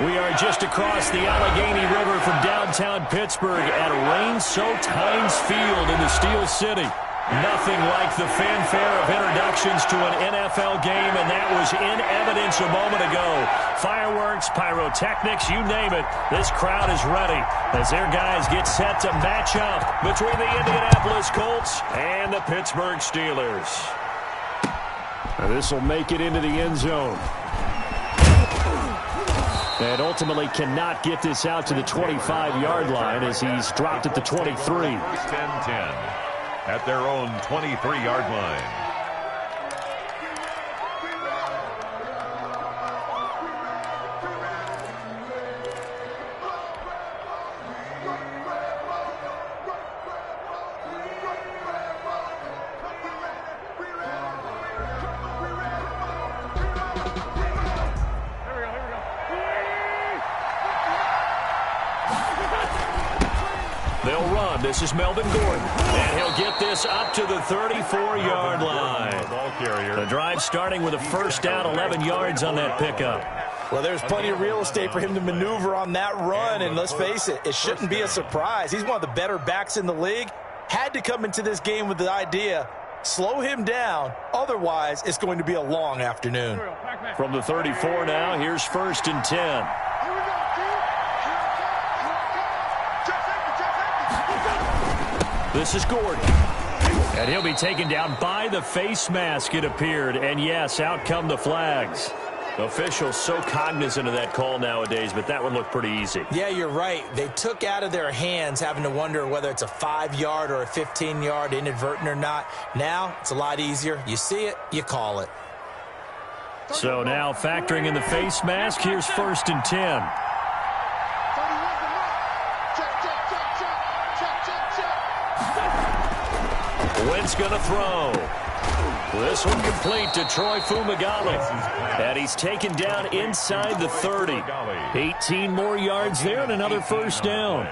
We are just across the Allegheny River from downtown Pittsburgh at rain-soaked Heinz Field in the Steel City. Nothing like the fanfare of introductions to an NFL game, and that was in evidence a moment ago. Fireworks, pyrotechnics, you name it. This crowd is ready as their guys get set to match up between the Indianapolis Colts and the Pittsburgh Steelers. This will make it into the end zone. And ultimately cannot get this out to the 25-yard line as he's dropped at the 23. First and 10 at their own 23-yard line. They'll run. This is Melvin Gordon. And he'll get this up to the 34-yard line. Ball carrier. The drive starting with a first down, 11 yards on that pickup. Well, there's plenty of real estate for him to maneuver on that run, and let's face it, it shouldn't be a surprise. He's one of the better backs in the league. Had to come into this game with the idea, slow him down, otherwise it's going to be a long afternoon. From the 34 now, here's first and 10. This is Gordon. And he'll be taken down by the face mask, it appeared. And yes, out come the flags. Officials so cognizant of that call nowadays, but that one looked pretty easy. Yeah, you're right. They took out of their hands having to wonder whether it's a 5-yard or a 15-yard inadvertent or not. Now, it's a lot easier. You see it, you call it. So now factoring in the face mask, here's first and 10. Wentz going to throw. This one complete to Troy Fumagalli. And he's taken down inside the 30. 18 more yards there and another first down.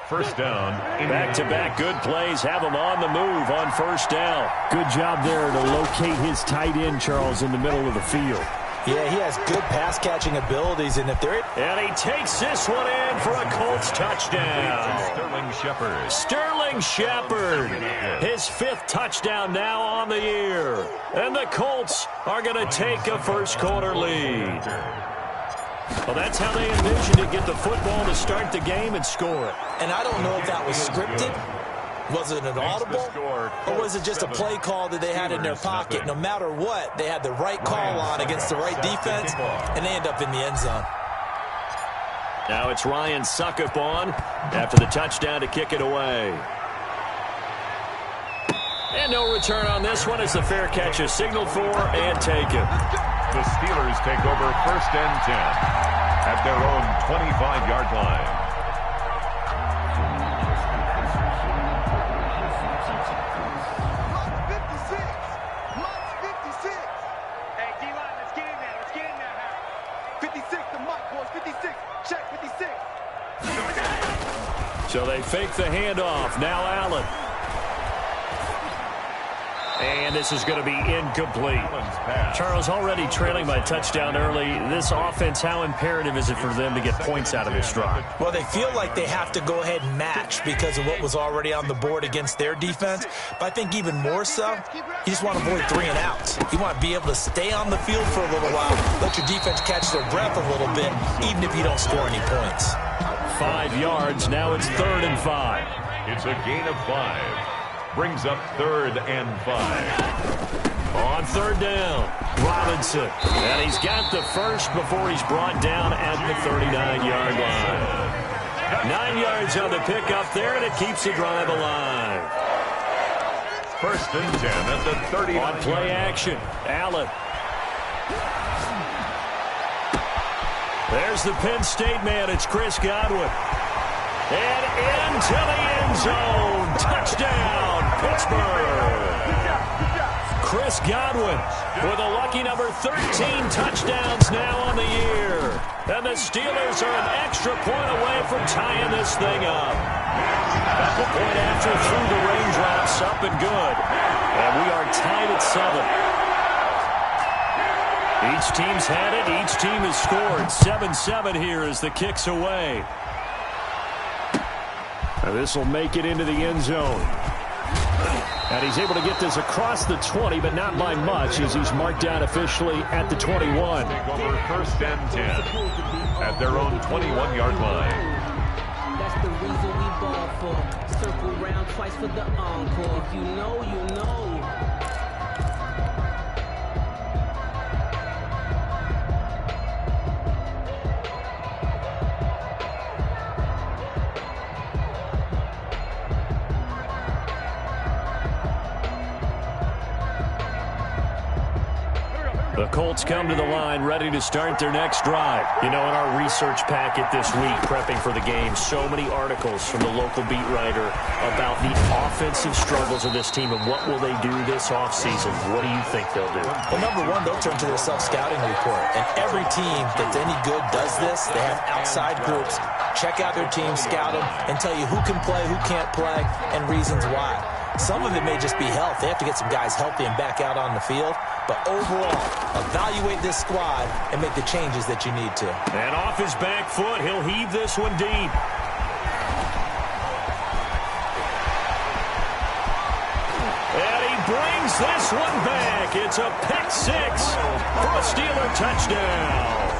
First down. Back-to-back good plays have him on the move on first down. Good job there to locate his tight end, Charles, in the middle of the field. Yeah, he has good pass-catching abilities, and if they're... And he takes this one in for a Colts touchdown. Sterling Shepard, his 5th touchdown now on the year. And the Colts are going to take a first-quarter lead. Well, that's how they envisioned it, get the football to start the game and score it. And I don't know if that was scripted. Was it an audible, or was it just a play call that they had in their pocket? No matter what, they had the right call on against the right defense, and they end up in the end zone. Now it's Ryan Suckup on after the touchdown to kick it away. And no return on this one as the fair catch is signaled for and taken. The Steelers take over first and 10 at their own 25-yard line. So they fake the handoff. Now Allen. And this is going to be incomplete. Charles, already trailing by a touchdown early. This offense, how imperative is it for them to get points out of this drive? Well, they feel like they have to go ahead and match because of what was already on the board against their defense. But I think even more so, you just want to avoid 3 and outs. You want to be able to stay on the field for a little while, let your defense catch their breath a little bit, even if you don't score any points. 5 yards. Now it's 3rd and 5. It's a gain of 5. Brings up 3rd and 5. On 3rd down, Robinson. And he's got the first before he's brought down at the 39-yard line. 9 yards on the pickup there, and it keeps the drive alive. First and 10 at the 30. On play action, Allen. There's the Penn State man. It's Chris Godwin. And into the end zone. Touchdown, Pittsburgh. Chris Godwin with a lucky number 13 touchdowns now on the year. And the Steelers are an extra point away from tying this thing up. At the point after through the raindrops, up and good. And we are tied at 7. Each team's had it. Each team has scored. 7-7 here as the kick's away. This will make it into the end zone. And he's able to get this across the 20, but not by much, as he's marked down officially at the 21. Take over first and 10 at their own 21-yard line. That's the reason we ball for. Circle round twice for the encore. If you know, you know. The Colts come to the line ready to start their next drive. You know, in our research packet this week, prepping for the game, so many articles from the local beat writer about the offensive struggles of this team and what will they do this offseason. What do you think they'll do? Well, number one, they'll turn to their self-scouting report. And every team that's any good does this. They have outside groups. Check out their team, scout them, and tell you who can play, who can't play, and reasons why. Some of it may just be health. They have to get some guys healthy and back out on the field. But overall, evaluate this squad and make the changes that you need to. And off his back foot, he'll heave this one deep. And he brings this one back. It's a pick six for a Steeler touchdown.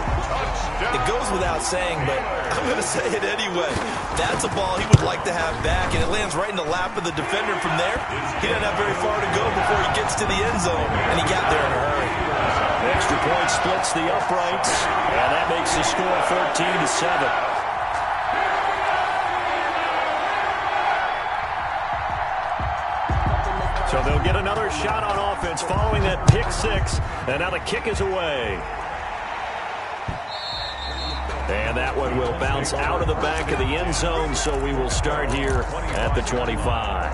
It goes without saying, but I'm going to say it anyway. That's a ball he would like to have back, and it lands right in the lap of the defender from there. He doesn't have very far to go before he gets to the end zone, and he got there in a hurry. Extra point splits the uprights, and that makes the score 14-7. So they'll get another shot on offense following that pick six, and now the kick is away. And that one will bounce out of the back of the end zone, so we will start here at the 25.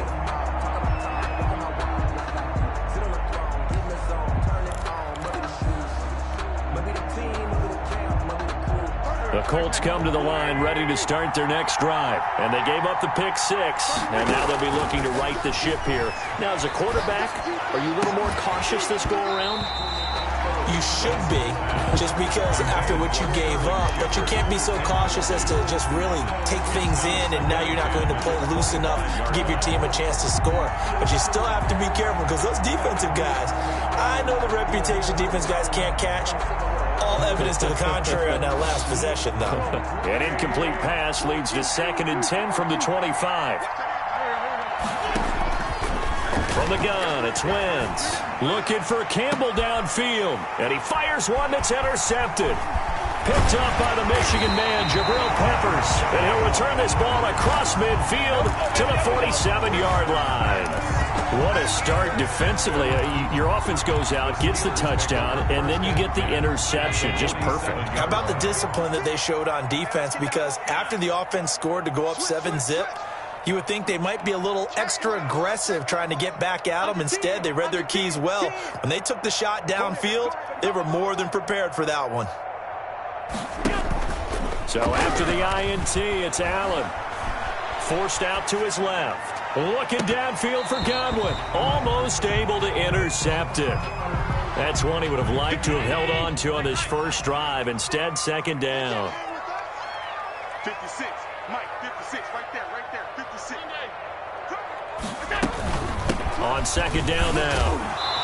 The Colts come to the line ready to start their next drive. And they gave up the pick six, and now they'll be looking to right the ship here. Now, as a quarterback, are you a little more cautious this go-around? You should be, just because after what you gave up, but you can't be so cautious as to just really take things in, and now you're not going to play loose enough to give your team a chance to score. But you still have to be careful, because those defensive guys, I know the reputation defense guys can't catch. All evidence to the contrary on that last possession, though. An incomplete pass leads to 2nd and 10 from the 25. From the gun, it's Wentz. Looking for Campbell downfield. And he fires one that's intercepted. Picked up by the Michigan man, Jabril Peppers. And he'll return this ball across midfield to the 47-yard line. What a start defensively. Your offense goes out, gets the touchdown, and then you get the interception. Just perfect. How about the discipline that they showed on defense? Because after the offense scored to go up 7-zip, you would think they might be a little extra aggressive trying to get back at them. Instead, they read their keys well. When they took the shot downfield, they were more than prepared for that one. So after the INT, it's Allen. Forced out to his left. Looking downfield for Godwin. Almost able to intercept it. That's one he would have liked to have held on to on his first drive. Instead, 2nd down. 56. Mike, 56. Right there. 56. On 2nd down now,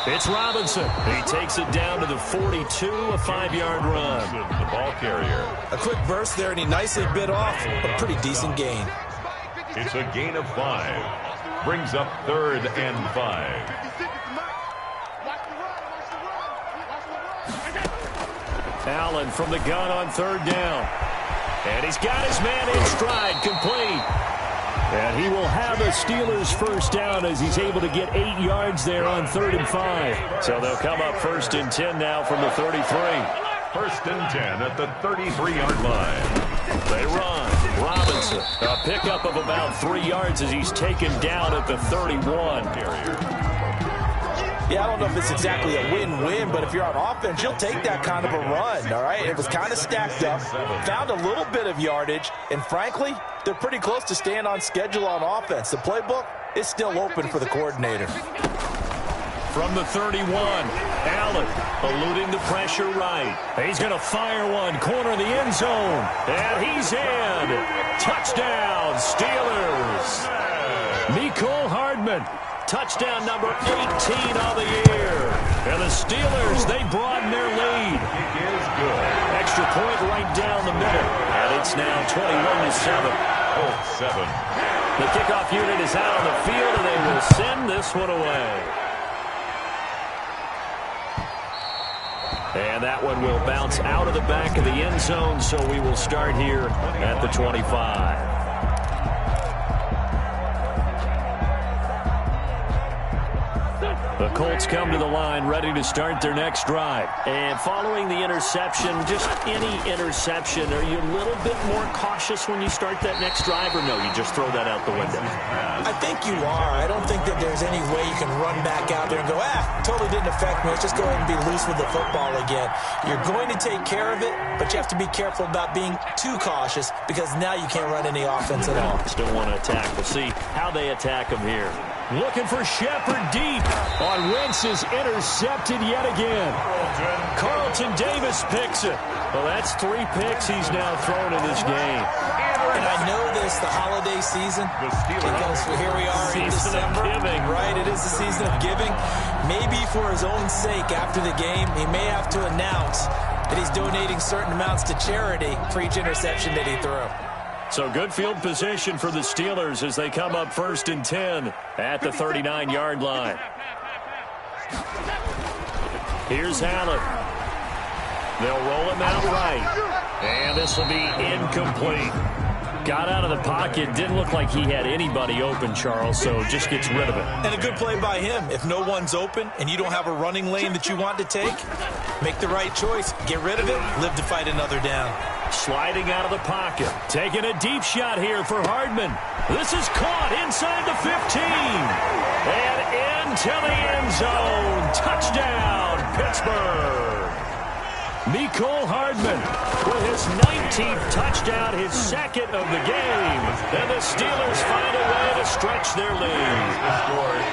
it's Robinson. He takes it down to the 42, a 5-yard run. The ball carrier. A quick burst there, and he nicely bit off a pretty decent gain. It's a gain of 5. Brings up 3rd and 5. Allen from the gun on 3rd down. And he's got his man in stride, complete. And he will have a Steelers first down as he's able to get 8 yards there on 3rd and 5. So they'll come up 1st and 10 now from the 33. 1st and 10 at the 33-yard line. They run. Robinson, a pickup of about 3 yards as he's taken down at the 31. Yeah, I don't know if it's exactly a win-win, but if you're on offense, you'll take that kind of a run, all right? It was kind of stacked up, found a little bit of yardage, and frankly, they're pretty close to staying on schedule on offense. The playbook is still open for the coordinator. from the 31. Allen eluding the pressure right. He's going to fire one, corner of the end zone. And he's in. Touchdown, Steelers. Mecole Hardman. Touchdown number 18 of the year. And the Steelers, they broaden their lead. Kick is good. Extra point right down the middle. And it's now 21-7. Colts 7. The kickoff unit is out on the field, and they will send this one away. And that one will bounce out of the back of the end zone, so we will start here at the 25. The Colts come to the line ready to start their next drive. And following the interception, just any interception, are you a little bit more cautious when you start that next drive, or no, you just throw that out the window? I think you are. I don't think that there's any way you can run back out there and go, totally didn't affect me. Let's just go ahead and be loose with the football again. You're going to take care of it, but you have to be careful about being too cautious because now you can't run any offense at all. Still want to attack. We'll see how they attack them here. Looking for Shepard deep on Wentz is intercepted yet again. Carlton Davis picks it. Well, that's 3 picks he's now thrown in this game. And I know this, the holiday season, because here we are in December. Right, it is the season of giving. Maybe for his own sake after the game, he may have to announce that he's donating certain amounts to charity for each interception that he threw. So good field position for the Steelers as they come up 1st and 10 at the 39-yard line. Here's Allen. They'll roll him out right. And this will be incomplete. Got out of the pocket. Didn't look like he had anybody open, Charles, so just gets rid of it. And a good play by him. If no one's open and you don't have a running lane that you want to take, make the right choice. Get rid of it. Live to fight another down. Sliding out of the pocket. Taking a deep shot here for Hardman. This is caught inside the 15. And into the end zone. Touchdown, Pittsburgh. Mecole Hardman with his 19th touchdown, his 2nd of the game. And the Steelers find a way to stretch their lead. Point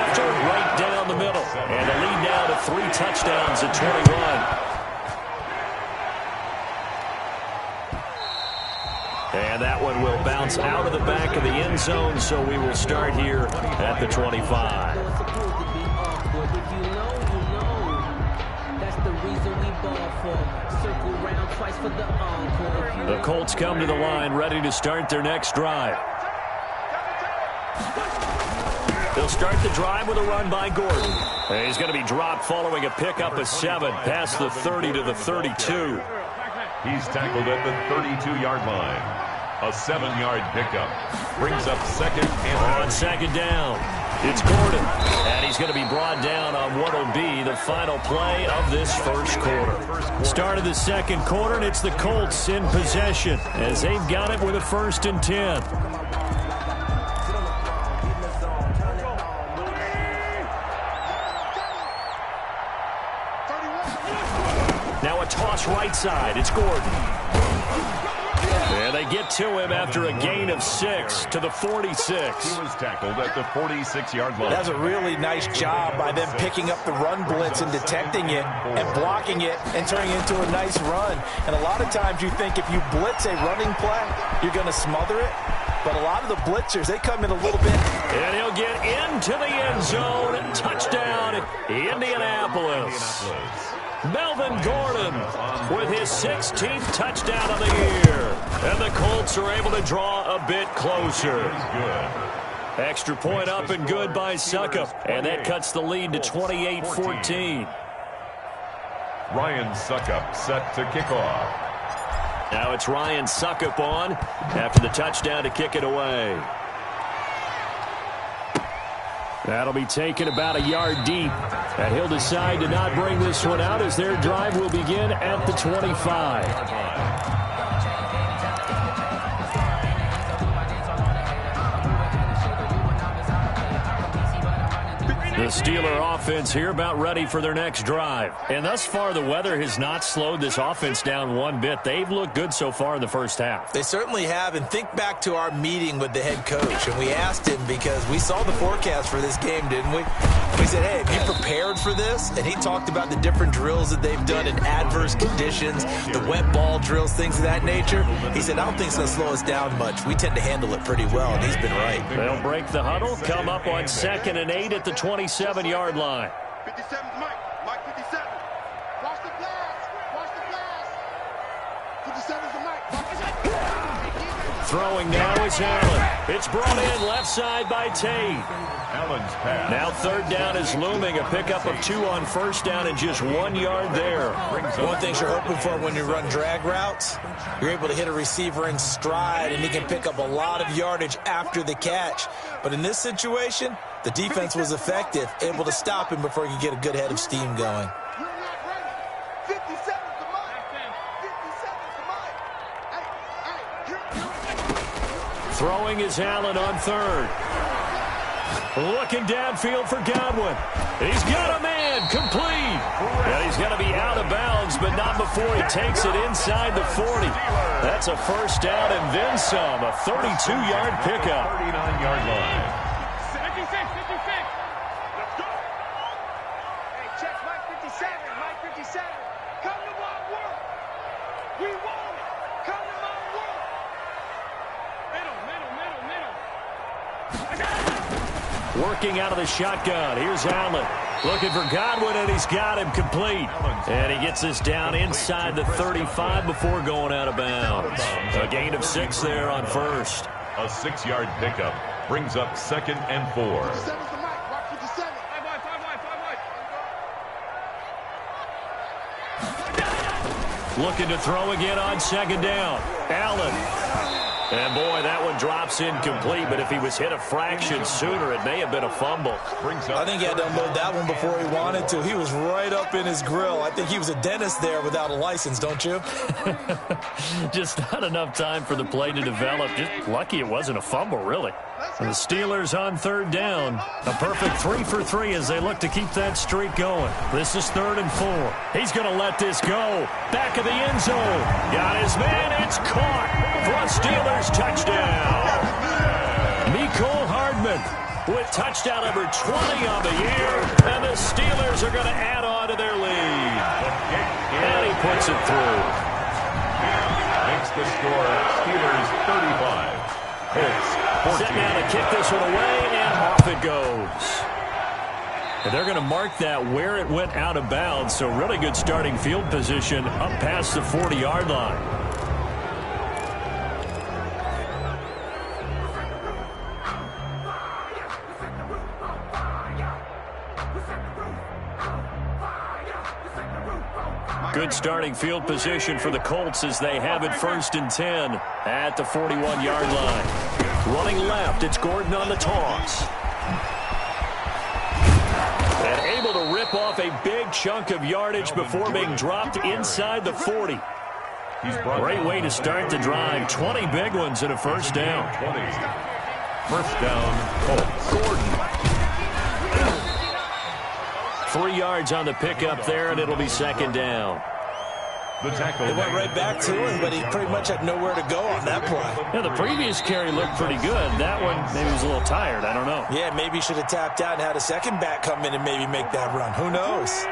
after, right down the middle. And the lead now to 3 touchdowns at 21. And that one will bounce out of the back of the end zone, so we will start here at the 25. The Colts come to the line ready to start their next drive. They'll start the drive with a run by Gordon. And he's going to be dropped following a pickup of 7 past the 30 to the 32. He's tackled at the 32-yard line. A 7-yard pickup. Brings up 2nd and on 2nd down. It's Gordon. And he's going to be brought down on what will be the final play of this first quarter. Start of the 2nd quarter, and it's the Colts in possession as they've got it with a 1st and 10. Now a toss right side. It's Gordon. And they get to him after a gain of 6 to the 46. He was tackled at the 46-yard line. That's a really nice job by them picking up the run blitz and detecting it and blocking it and turning it into a nice run. And a lot of times you think if you blitz a running play, you're going to smother it. But a lot of the blitzers, they come in a little bit. And he'll get into the end zone. Touchdown, Indianapolis. Melvin Gordon with his 16th touchdown of the year. And the Colts are able to draw a bit closer. Extra point up and good by Suckup. And that cuts the lead to 28-14. Ryan Suckup set to kick off. Now it's Ryan Suckup on after the touchdown to kick it away. That'll be taken about a yard deep. And he'll decide to not bring this one out as their drive will begin at the 25. The Steeler offense here about ready for their next drive. And thus far, the weather has not slowed this offense down one bit. They've looked good so far in the first half. They certainly have. And think back to our meeting with the head coach. And we asked him because we saw the forecast for this game, didn't we? We said, hey, have you prepared for this? And he talked about the different drills that they've done in adverse conditions, the wet ball drills, things of that nature. He said, I don't think it's going to slow us down much. We tend to handle it pretty well, and he's been right. They'll break the huddle, come up on 2nd and 8 at the 27-yard line. 57's Mike. Mike 57. Watch the blast. Watch the blast. 57's the Mike. Throwing now is Allen. It's brought in left side by Tate. Allen's pass. Now 3rd down is looming. A pickup of 2 on 1st down and just 1 yard there. One thing you're hoping for when you run drag routes, you're able to hit a receiver in stride, and he can pick up a lot of yardage after the catch. But in this situation, the defense was effective, able to stop him before he could get a good head of steam going. You're not ready. 57's the Mike. 57's the Mike. Hey, Throwing is Allen on 3rd. Looking downfield for Godwin. He's got a man, complete. And he's going to be out of bounds, but not before he takes it inside the 40. That's a 1st down and then some, a 32-yard pickup. 39-yard line. 56, 56. Let's go. Hey, check Mike 57. Mike 57. Come to my work. We want it. Come to my work. Middle. Working out of the shotgun. Here's Allen. Looking for Godwin, and he's got him complete. And he gets this down inside the 35 before going out of bounds. A gain of 6 there on 1st. A 6-yard pickup brings up 2nd and 4. 57's the Mike. Watch 57. 5 wide. Looking to throw again on 2nd down. Allen. And, boy, that one drops incomplete, but if he was hit a fraction sooner, it may have been a fumble. I think he had to unload that one before he wanted to. He was right up in his grill. I think he was a dentist there without a license, don't you? Just not enough time for the play to develop. Just lucky it wasn't a fumble, really. And the Steelers on 3rd down. A perfect 3 for 3 as they look to keep that streak going. This is 3rd and 4. He's going to let this go. Back of the end zone. Got his man. It's caught for a Steelers touchdown. Mecole Hardman with touchdown number 20 on the year. And the Steelers are going to add on to their lead. And he puts it through. Makes the score Steelers 35. Colts 14. Set now to kick this one away, and off it goes. And they're going to mark that where it went out of bounds, so really good starting field position up past the 40-yard line. Good starting field position for the Colts as they have it 1st and 10 at the 41-yard line. Running left, it's Gordon on the toss. And able to rip off a big chunk of yardage before being dropped inside the 40. Great way to start the drive. 20 big ones and a 1st down. 20. 1st down, Colts. Gordon. 3 yards on the pickup there, and it'll be 2nd down. The tackle. They went right back to him, but he pretty much had nowhere to go on that play. Yeah, the previous carry looked pretty good. That one, maybe he was a little tired. I don't know. Yeah, maybe he should have tapped out and had a second back come in and maybe make that run. Who knows?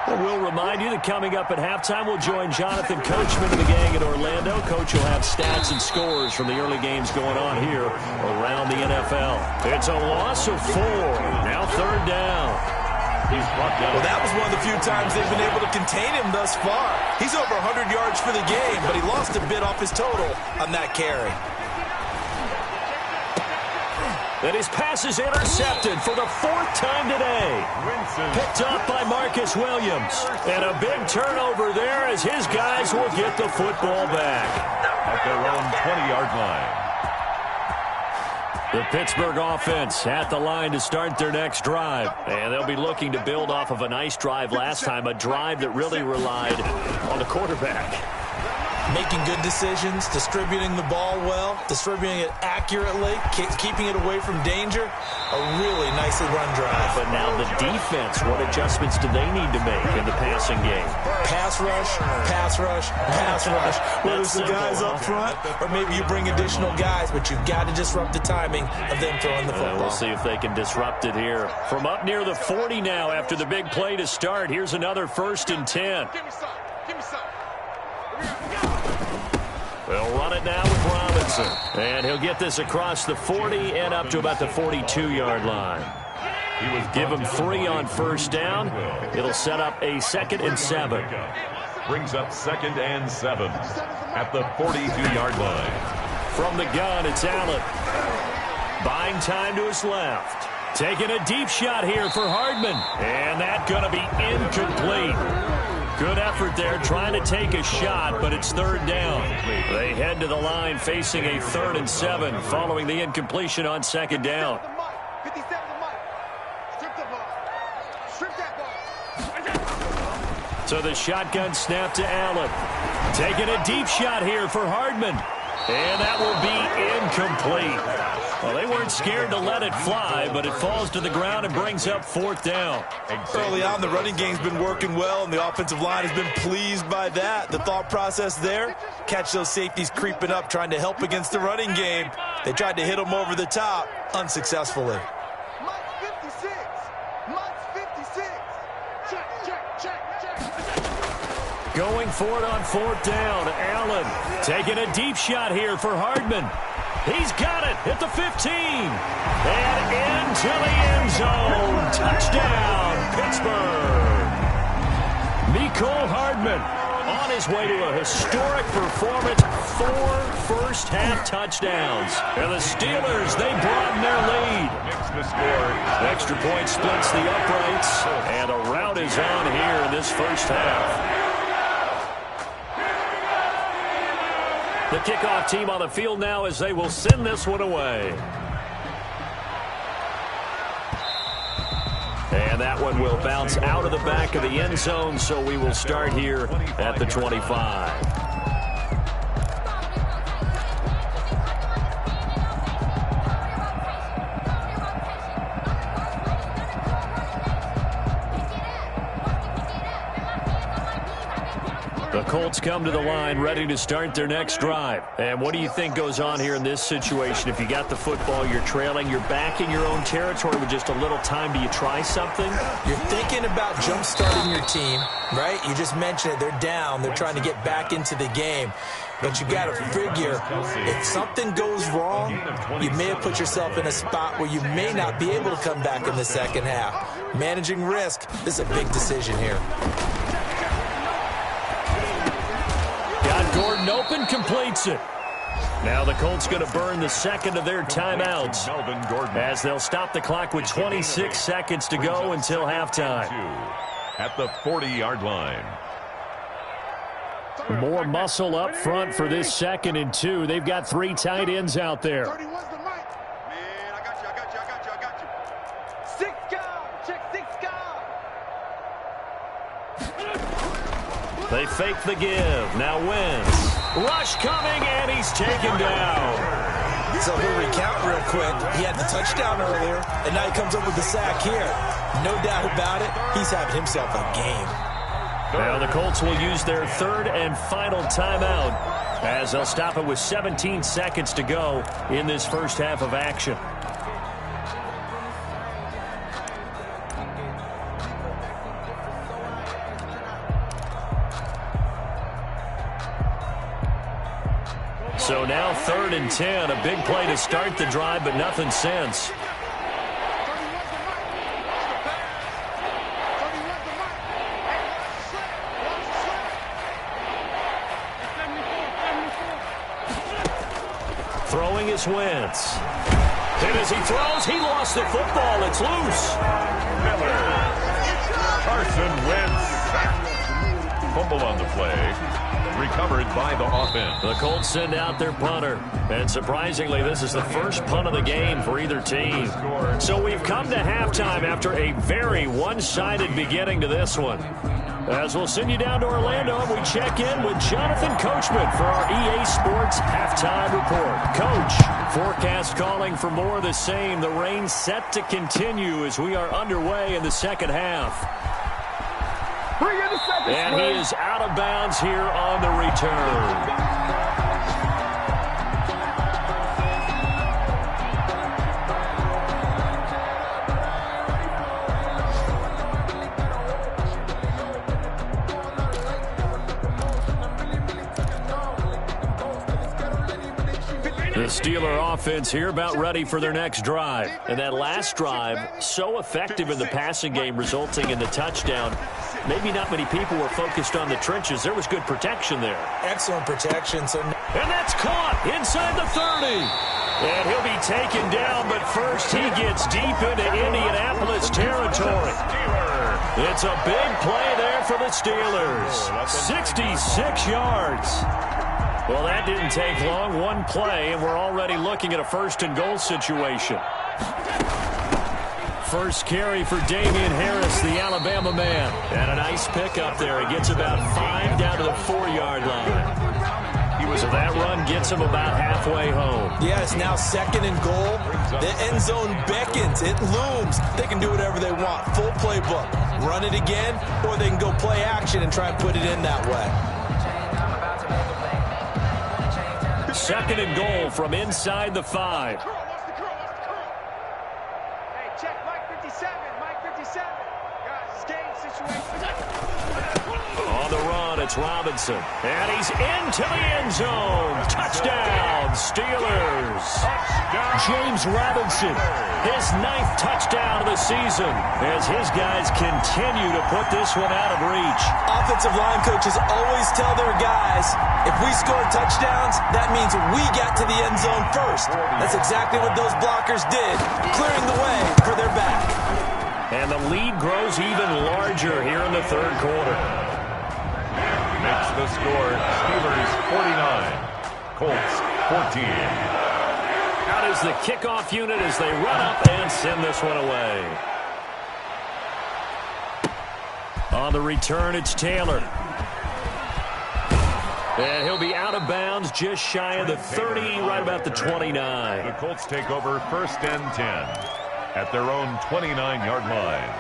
Well, we'll remind you that coming up at halftime, we'll join Jonathan Coachman and the gang in Orlando. Coach will have stats and scores from the early games going on here around the NFL. It's a loss of 4. Now 3rd down. Well, that was one of the few times they've been able to contain him thus far. He's over 100 yards for the game, but he lost a bit off his total on that carry. And his pass is intercepted for the 4th time today. Picked up by Marcus Williams. And a big turnover there as his guys will get the football back. At their own 20-yard line. The Pittsburgh offense at the line to start their next drive. And they'll be looking to build off of a nice drive last time, a drive that really relied on the quarterback. making good decisions, distributing the ball well, distributing it accurately, keeping it away from danger. A really nicely run drive. But now the defense, what adjustments do they need to make in the passing game? Pass rush, pass rush, pass rush. Whether it's the guys up front or maybe you bring additional guys, but you've got to disrupt the timing of them throwing the football. We'll see if they can disrupt it here. From up near the 40 now after the big play to start. Here's another 1st and 10. Give me some. Give me some. They'll run it now with Robinson. And he'll get this across the 40 and up to about the 42-yard line. Give him 3 on 1st down. It'll set up a 2nd and 7. Brings up 2nd and 7 at the 42-yard line. From the gun, it's Allen. Buying time to his left. Taking a deep shot here for Hardman. And that's going to be incomplete. Good effort there trying to take a shot, but it's 3rd down. They head to the line facing a 3rd and 7 following the incompletion on 2nd down. So the shotgun snap to Allen. Taking a deep shot here for Hardman. And that will be incomplete. Well, they weren't scared to let it fly, but it falls to the ground and brings up 4th down. Early on, the running game's been working well, and the offensive line has been pleased by that. The thought process there, catch those safeties creeping up, trying to help against the running game. They tried to hit them over the top, unsuccessfully. Going for it on 4th down. Allen taking a deep shot here for Hardman. He's got it at the 15. And into the end zone. Touchdown, Pittsburgh. Mecole Hardman on his way to a historic performance. 4 first-half touchdowns. And the Steelers, they broaden their lead. The score. Extra point splits the uprights. And a rout is on here in this first half. The kickoff team on the field now as they will send this one away. And that one will bounce out of the back of the end zone, so we will start here at the 25. The Colts come to the line ready to start their next drive. And what do you think goes on here in this situation? If you got the football, you're trailing, you're back in your own territory with just a little time. Do you try something? You're thinking about jump-starting your team, right? You just mentioned it. They're down. They're trying to get back into the game. But you got to figure, if something goes wrong, you may have put yourself in a spot where you may not be able to come back in the second half. Managing risk, this is a big decision here. Gordon open, completes it. Now the Colts going to burn the 2nd of their timeouts as they'll stop the clock with 26 seconds to go until halftime. At the 40-yard line. More muscle up front for this 2nd and 2. They've got 3 tight ends out there. They fake the give. Now Wentz. Rush coming, and he's taken down. So we'll recount real quick. He had the touchdown earlier, and now he comes up with the sack here. No doubt about it, he's having himself a game. Now the Colts will use their 3rd and final timeout as they'll stop it with 17 seconds to go in this first half of action. So now 3rd and 10, a big play to start the drive, but nothing since. Throwing is Wentz. And as he throws, he lost the football. It's loose. Carson Wentz. Fumble on the play. Recovered by the offense. The Colts send out their punter. And surprisingly, this is the first punt of the game for either team. So we've come to halftime after a very one-sided beginning to this one. As we'll send you down to Orlando, and we check in with Jonathan Coachman for our EA Sports Halftime Report. Coach, forecast calling for more of the same. The rain set to continue as we are underway in the second half. And he is out of bounds here on the return. The Steeler offense here about ready for their next drive. And that last drive, so effective in the passing game, resulting in the touchdown. Maybe not many people were focused on the trenches. There was good protection there. Excellent protection. And that's caught inside the 30. And he'll be taken down, but first he gets deep into Indianapolis territory. It's a big play there for the Steelers. 66 yards. Well, that didn't take long. One play, and we're already looking at a first-and-goal situation. First carry for Damian Harris, the Alabama man. And a nice pickup there. He gets about 5 down to the 4-yard line. So that run gets him about halfway home. Yeah, it's now second and goal. The end zone beckons. It looms. They can do whatever they want. Full playbook. Run it again, or they can go play action and try and put it in that way. Second and goal from inside the 5. Hey, check Mike 57. Mike 57. Guys, it's game situation. On the run, it's Robinson. And he's into the end zone. Touchdown, Steelers. James Robinson, his 9th touchdown of the season, as his guys continue to put this one out of reach. Offensive line coaches always tell their guys, if we score touchdowns, that means we got to the end zone first. That's exactly what those blockers did, clearing the way for their back. And the lead grows even larger here in the third quarter. Makes the score Steelers 49, Colts 14. Out is the kickoff unit as they run up and send this one away. On the return, it's Taylor. And he'll be out of bounds just shy of the 30, right about the 29. The Colts take over first and 10 at their own 29-yard line.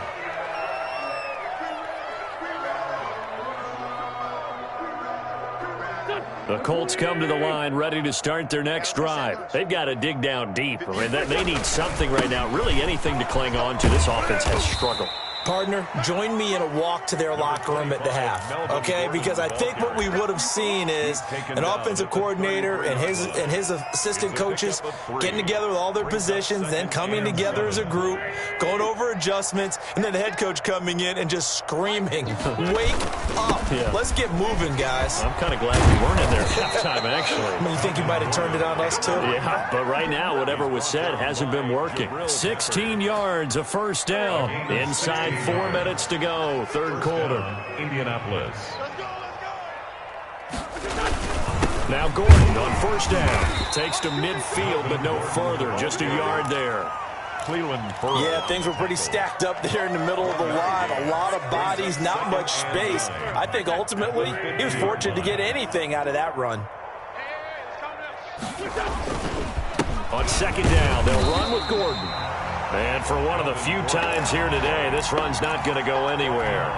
The Colts come to the line ready to start their next drive. They've got to dig down deep. I mean, they need something right now, really anything to cling on to. This offense has struggled. Partner, join me in a walk to their locker room at the half, okay? Because I think what we would have seen is an offensive coordinator and his assistant coaches getting together with all their positions, then coming together as a group, going over adjustments, and then the head coach coming in and just screaming, wake up. Yeah. Let's get moving, guys. I'm kind of glad we weren't in there at halftime, actually. I mean, you think you might have turned it on us, too? Yeah, but right now, whatever was said hasn't been working. 16 yards, a first down. Inside 4 minutes to go, third quarter. Indianapolis. Now Gordon on first down. Takes to midfield, but no further. Just a yard there. Cleveland first. Yeah, things were pretty stacked up there in the middle of the line. A lot of bodies, not much space. I think ultimately he was fortunate to get anything out of that run. On second down, they'll run with Gordon. And for one of the few times here today, this run's not going to go anywhere.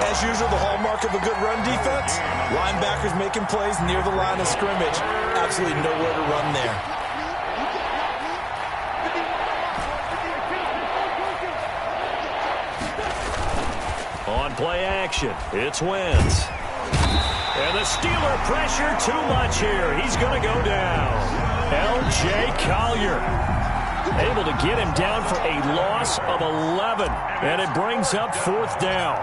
As usual, the hallmark of a good run defense, linebackers making plays near the line of scrimmage. Absolutely nowhere to run there. On play action, it's Wentz. And the Steeler pressure too much here. He's going to go down. L.J. Collier able to get him down for a loss of 11. And it brings up fourth down.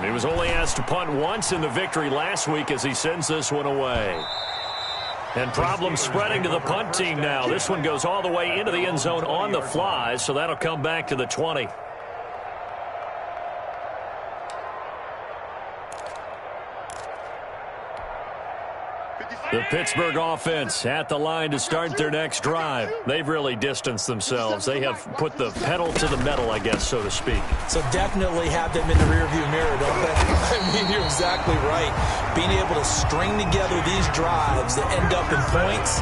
He was only asked to punt once in the victory last week as he sends this one away. And problems spreading to the punt team now. This one goes all the way into the end zone on the fly, so that'll come back to the 20. The Pittsburgh offense at the line to start their next drive. They've really distanced themselves. They have put the pedal to the metal, I guess, so to speak. So definitely have them in the rearview mirror, don't they? I mean, you're exactly right. Being able to string together these drives that end up in points,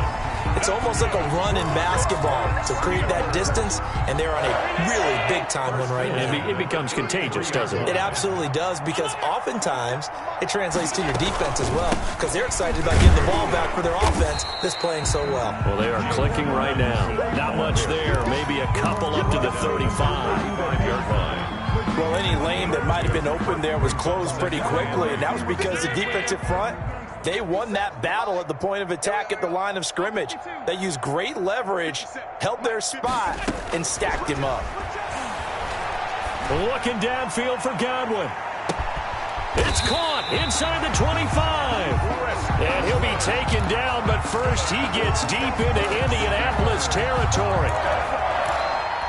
it's almost like a run in basketball to create that distance, and they're on a really big-time one right now. It becomes contagious, doesn't it? It absolutely does, because oftentimes it translates to your defense as well, because they're excited about getting the ball back for their offense that's playing so well. Well, they are clicking right now. Not much there. Maybe a couple up to the 35-yard line. Well, any lane that might have been open there was closed pretty quickly, and that was because the defensive front, they won that battle at the point of attack at the line of scrimmage. They used great leverage, held their spot, and stacked him up. Looking downfield for Godwin. It's caught inside the 25. And he'll be taken down, but first he gets deep into Indianapolis territory.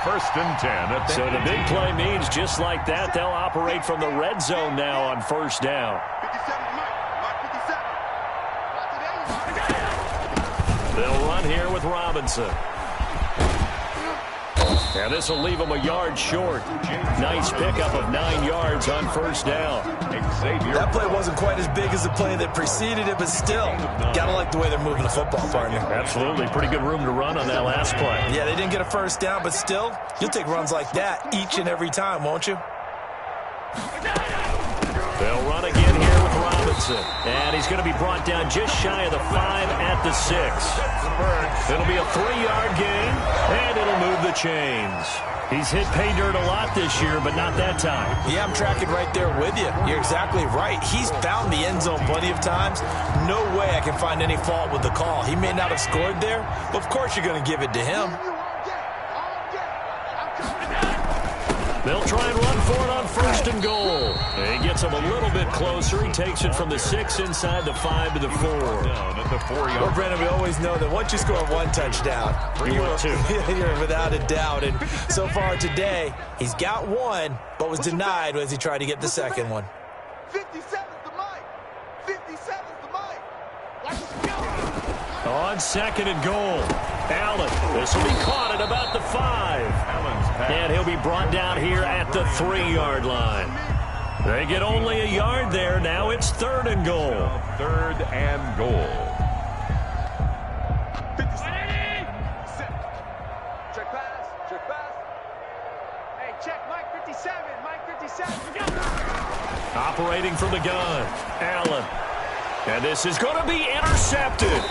1st and 10. So the big play means just like that, they'll operate from the red zone now on 1st down. They'll run here with Robinson. And this will leave him a yard short. Nice pickup of 9 yards on 1st down. That play wasn't quite as big as the play that preceded it, but still, gotta like the way they're moving the football, partner. Absolutely. Pretty good room to run on that last play. Yeah, they didn't get a 1st down, but still, you'll take runs like that each and every time, won't you? They'll run again here with Robinson. And he's going to be brought down just shy of the 5 at the 6. It'll be a 3-yard gain, and it'll move the chains. He's hit pay dirt a lot this year, but not that time. Yeah, I'm tracking right there with you. You're exactly right. He's found the end zone plenty of times. No way I can find any fault with the call. He may not have scored there, but of course you're going to give it to him. They'll try and run for it on 1st and goal. He gets him a little bit closer. He takes it from the 6 inside the 5 to the 4. Down at the 4-yard. Well, Brandon, we always know that once you score 1 touchdown, you're without a doubt. And so far today, he's got 1, but was denied as he tried to get the 2nd one. 57's the mic. 57's the mic. Let's go. On 2nd and goal. Allen. This will be caught at about the 5. And he'll be brought down here at the 3-yard line. They get only a yard there. Now it's 3rd and goal. 3rd and goal. 57. Check pass. Check pass. Hey, check Mike 57. Mike 57. Operating from the gun. Allen. And this is going to be intercepted.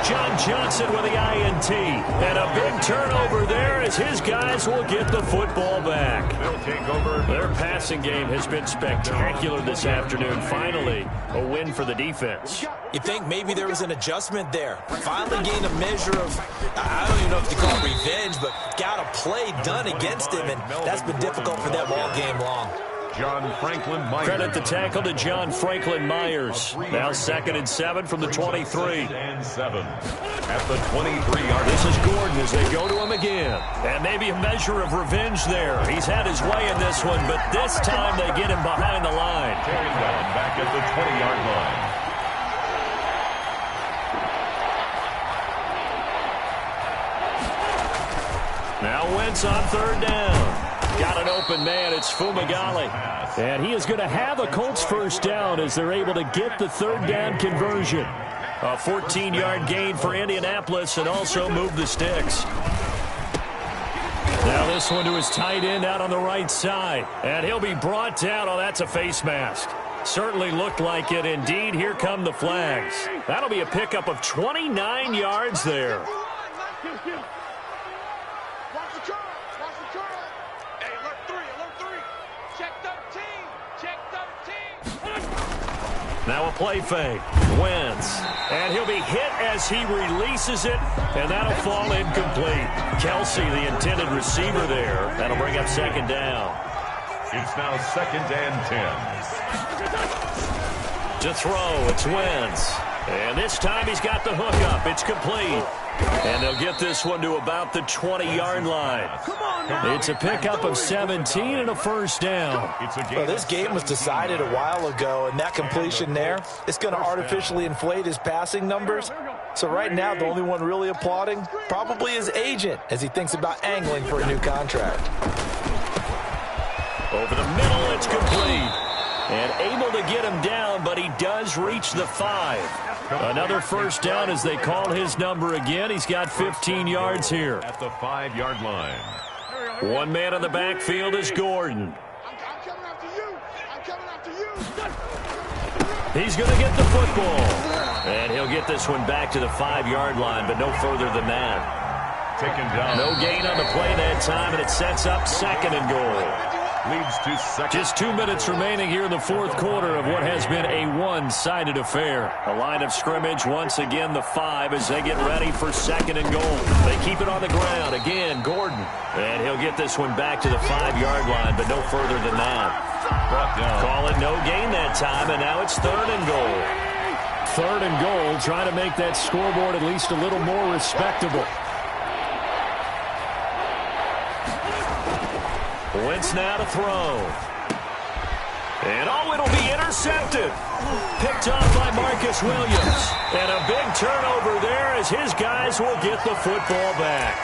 John Johnson with the INT. And a big turnover there as his guys will get the football back. They'll take over. Their passing game has been spectacular this afternoon. Finally, a win for the defense. You think maybe there was an adjustment there. Finally gained a measure of, I don't even know if you call it revenge, but got a play done against him, and that's been difficult for them all game long. John Franklin Myers. Credit the tackle to John Franklin Myers. Now 2nd and 7 from the 23. And 7 at the 23-yard. This is Gordon as they go to him again. And maybe a measure of revenge there. He's had his way in this one, but this time they get him behind the line. Carry down back at the 20-yard line. Now Wentz on 3rd down. Got an open man. It's Fumagalli. And he is going to have a Colts 1st down as they're able to get the 3rd down conversion. A 14-yard gain for Indianapolis and also move the sticks. Now this one to his tight end out on the right side. And he'll be brought down. Oh, that's a face mask. Certainly looked like it. Indeed, here come the flags. That'll be a pickup of 29 yards there. Now a play fake. Wentz. And he'll be hit as he releases it, and that'll fall incomplete. Kelsey, the intended receiver there. That'll bring up 2nd down. It's now 2nd and 10. To throw, it's Wentz. And this time he's got the hook up. It's complete. And they'll get this one to about the 20-yard line. It's a pickup of 17 and a first down. Well, this game was decided a while ago, and that completion there is going to artificially inflate his passing numbers. So right now, the only one really applauding probably his agent as he thinks about angling for a new contract. Over the middle, it's complete. And able to get him down, but he does reach the 5. Another first down as they call his number again. He's got 15 yards here. At the 5-yard line. One man in the backfield is Gordon. I'm coming after you. I'm coming after you. He's going to get the football. And he'll get this one back to the 5-yard line, but no further than that. Taken down. No gain on the play that time, and it sets up 2nd and goal. Leads to 2nd. Just 2 minutes remaining here in the 4th quarter of what has been a one-sided affair. A line of scrimmage, once again the 5 as they get ready for 2nd and goal. They keep it on the ground. Again, Gordon. And he'll get this one back to the 5-yard line, but no further than that. Brought down. Call it no gain that time, and now it's 3rd and goal. 3rd and goal, trying to make that scoreboard at least a little more respectable. Wentz now to throw. And it'll be intercepted. Picked off by Marcus Williams. And a big turnover there as his guys will get the football back.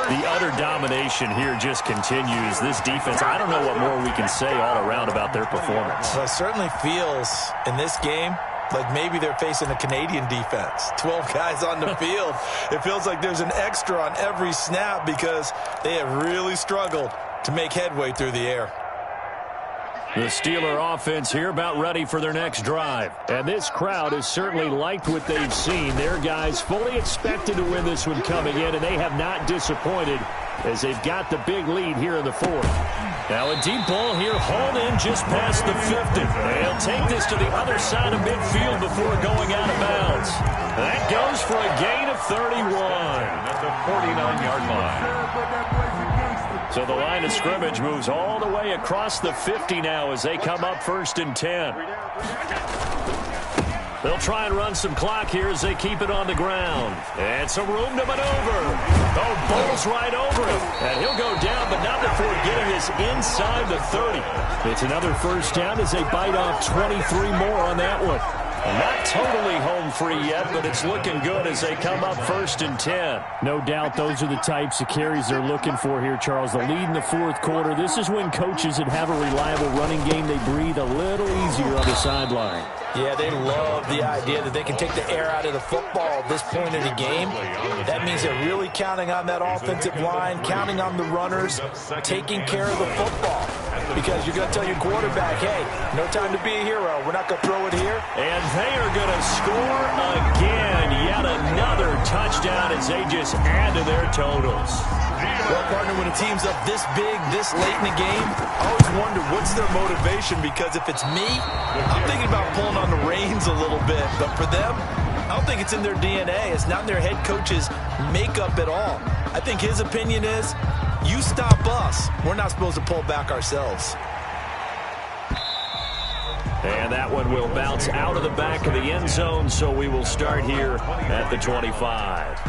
The utter domination here just continues. This defense, I don't know what more we can say all around about their performance. Well, it certainly feels in this game like maybe they're facing a Canadian defense. 12 guys on the field. It feels like there's an extra on every snap because they have really struggled to make headway through the air. The Steeler offense here about ready for their next drive. And this crowd has certainly liked what they've seen. Their guys fully expected to win this one coming in, and they have not disappointed as they've got the big lead here in the 4th. Now a deep ball here, hauled in just past the 50. They'll take this to the other side of midfield before going out of bounds. That goes for a gain of 31. At the 49-yard line. So the line of scrimmage moves all the way across the 50 now as they come up 1st and 10. They'll try and run some clock here as they keep it on the ground. And some room to maneuver. Oh, bowls right over him. And he'll go down, but not before getting this inside the 30. It's another first down as they bite off 23 more on that one. Not totally home free yet, but it's looking good as they come up 1st and 10. No doubt those are the types of carries they're looking for here, Charles. The lead in the 4th quarter. This is when coaches that have a reliable running game, they breathe a little easier on the sideline. Yeah, they love the idea that they can take the air out of the football at this point in the game. That means they're really counting on that offensive line, counting on the runners, taking care of the football. Because you're going to tell your quarterback, hey, no time to be a hero. We're not going to throw it here. And they are going to score again. Yet another touchdown as they just add to their totals. Well, partner, when a team's up this big, this late in the game, I always wonder what's their motivation, because if it's me, I'm thinking about pulling on the reins a little bit. But for them, I don't think it's in their DNA. It's not in their head coach's makeup at all. I think his opinion is, you stop us. We're not supposed to pull back ourselves. And that one will bounce out of the back of the end zone, so we will start here at the 25.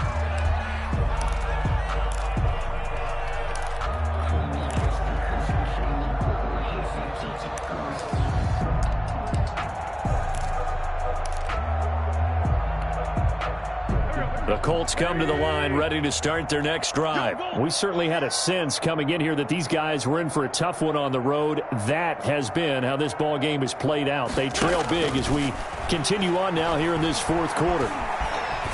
The Colts come to the line ready to start their next drive. We certainly had a sense coming in here that these guys were in for a tough one on the road. That has been how this ball game has played out. They trail big as we continue on now here in this 4th quarter.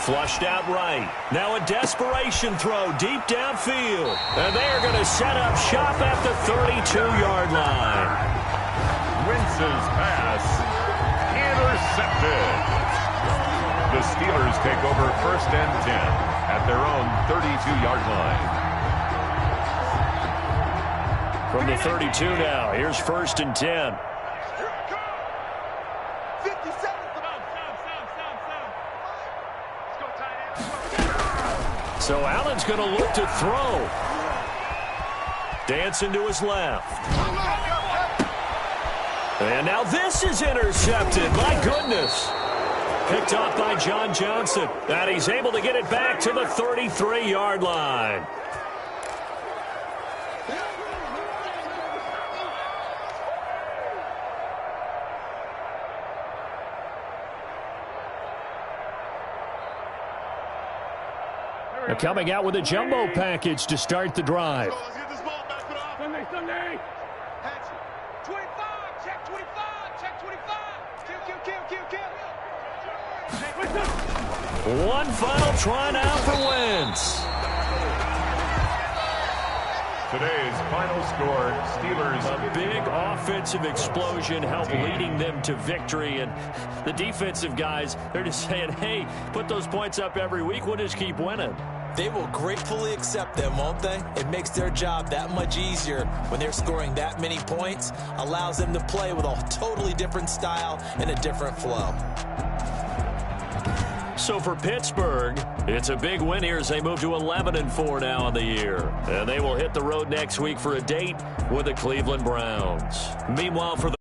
Flushed out right. Now a desperation throw deep downfield. And they are going to set up shop at the 32-yard line. Wentz's pass intercepted. The Steelers take over 1st and 10 at their own 32-yard line. From the 32 now, here's 1st and 10. 57. So Allen's going to look to throw. Dancing to his left. And now this is intercepted. My goodness. Picked off by John Johnson. And he's able to get it back to the 33-yard line. They're coming out with a jumbo package to start the drive. Let's get this ball back to the offense. Sunday. 25, check 25, check 25. Kill. One final try now for Wentz. Today's final score, Steelers. A big offensive explosion helped leading them to victory. And the defensive guys, they're just saying, hey, put those points up every week. We'll just keep winning. They will gratefully accept them, won't they? It makes their job that much easier when they're scoring that many points. Allows them to play with a totally different style and a different flow. So for Pittsburgh, it's a big win here as they move to 11-4 now on the year. And they will hit the road next week for a date with the Cleveland Browns. Meanwhile, for the